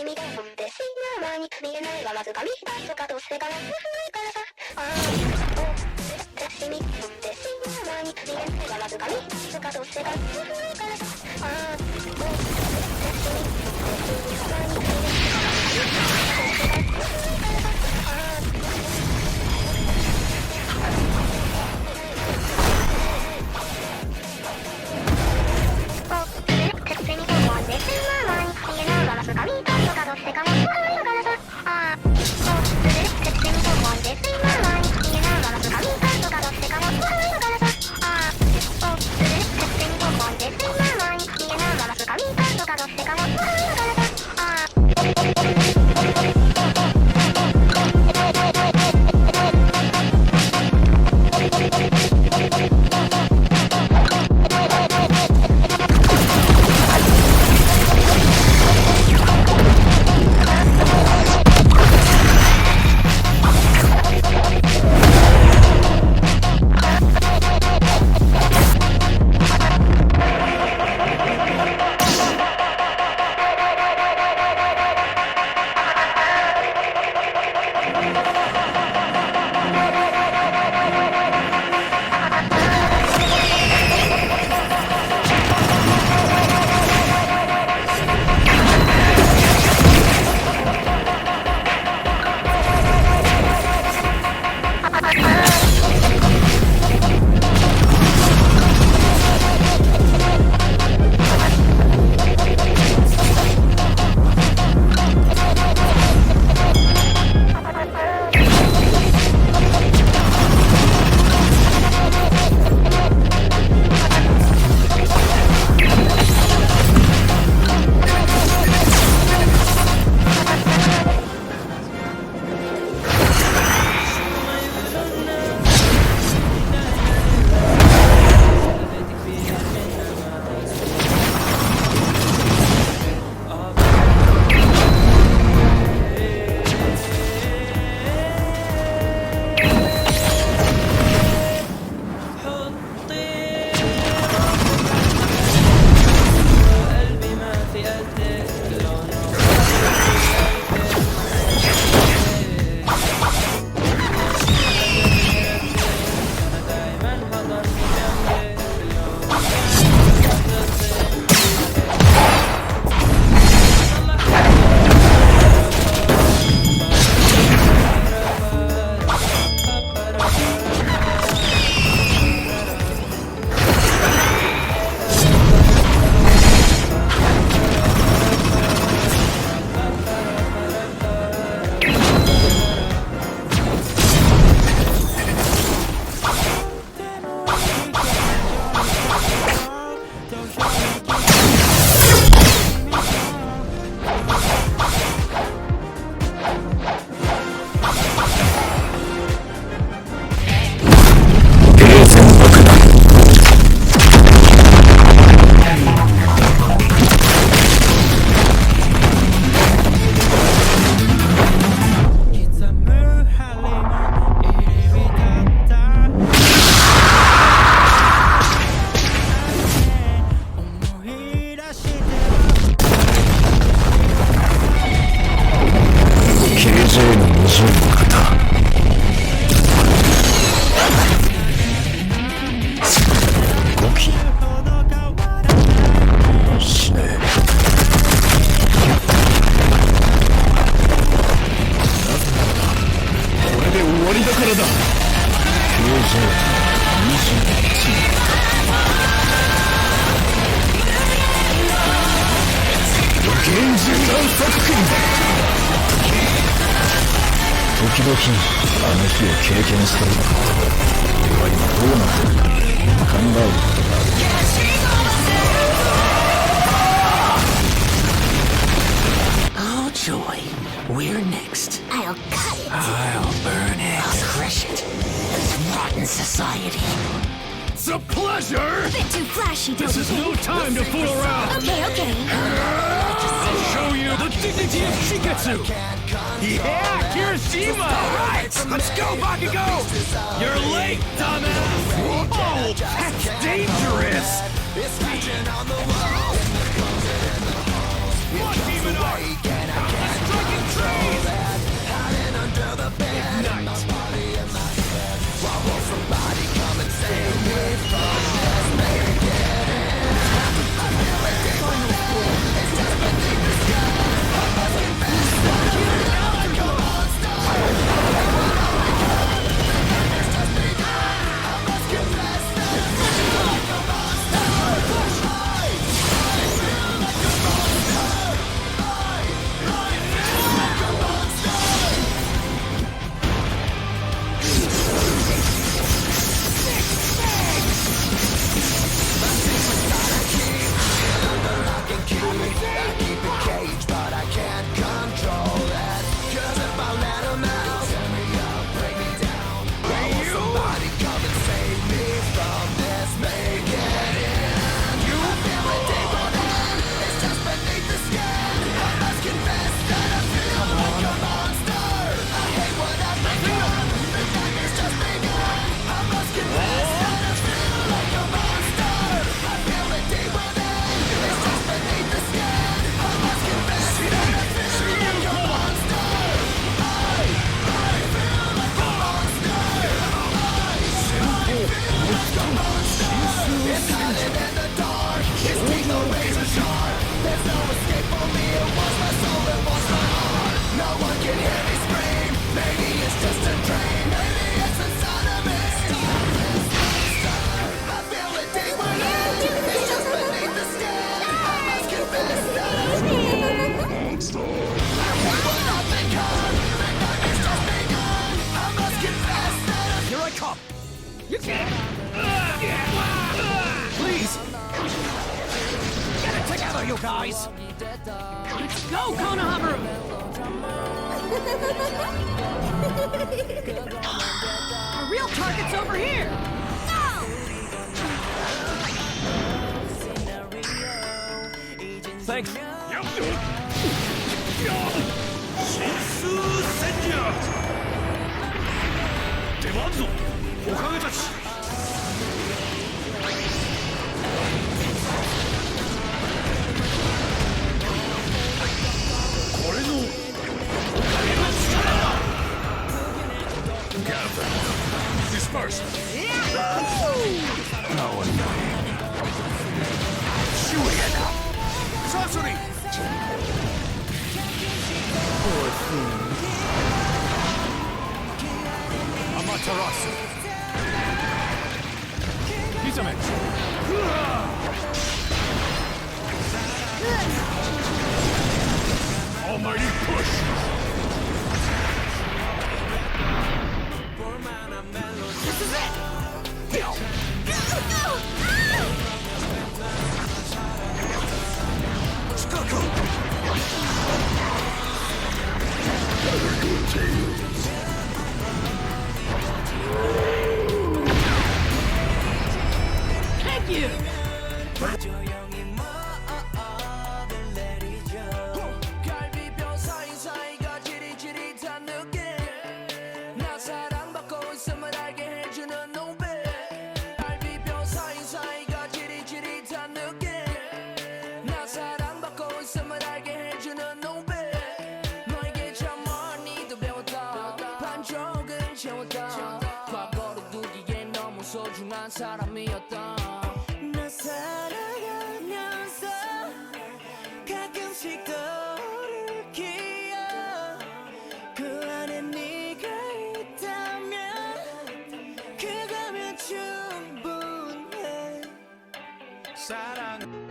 してみてもってしまあ前に見えないがわずか見たいとかどうしてから進むからさてしみてもってしまあ前に見えないがわずか見たいとかどうしてから進むからさてしみてもってしまあ前に見えないがわずか見たいとかどうしてから進むからさ時々あの日を経験してるのか。俺は今どうなってるのか考えることがある。Oh joy, we're next. I'll cut it. I'll burn it. I'll crush it. This rotten society. It's a pleasure! A bit too flashy, don't This you is think? no time to fool around! Okay. I'll show you the dignity of Shiketsu! Yeah, Kirishima! Right! Let's go, Bakugo! You're late, dumbass! Oh, that's dangerous! What even are you? Here I come! You can't! Please! Get it together, you guys! Let's go, Konohamaru! Our real target's over here! Thanks. Disperse! Satsuri! Amaterasu! Izame! Almighty push! This is it! Thank you! 소중한 사람이었던 나 살아가면서 가끔씩 떠오를 기억 그 안에 네가 있다면 그거면 충분해 사랑